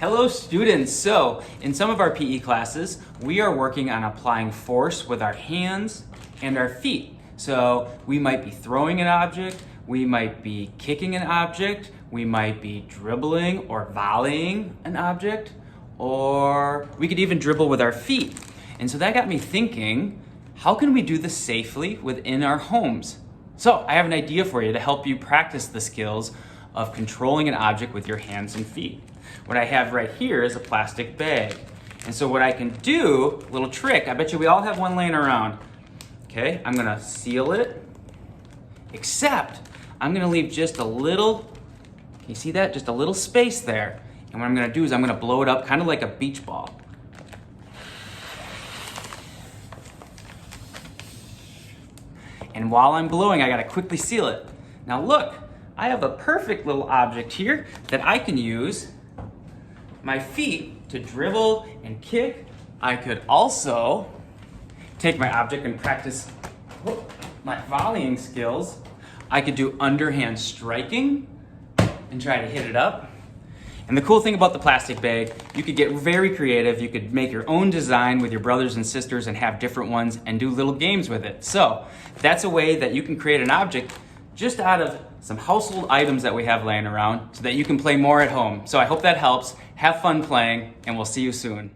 Hello students! So, in some of our PE classes, we are working on applying force with our hands and our feet. So, we might be throwing an object, we might be kicking an object, we might be dribbling or volleying an object, or we could even dribble with our feet. And so that got me thinking, how can we do this safely within our homes? So, I have an idea for you to help you practice the skills of controlling an object with your hands and feet. What I have right here is a plastic bag. And so what I can do, little trick, I bet you we all have one laying around. Okay, I'm gonna seal it, except I'm gonna leave just a little, can you see that? Just a little space there. And what I'm gonna do is I'm gonna blow it up kind of like a beach ball. And while I'm blowing, I gotta quickly seal it. Now look, I have a perfect little object here that I can use my feet to dribble and kick. I could also take my object and practice my volleying skills. I could do underhand striking and try to hit it up. And the cool thing about the plastic bag, you could get very creative. You could make your own design with your brothers and sisters and have different ones and do little games with it. So that's a way that you can create an object just out of some household items that we have laying around so that you can play more at home. So I hope that helps. Have fun playing, and we'll see you soon.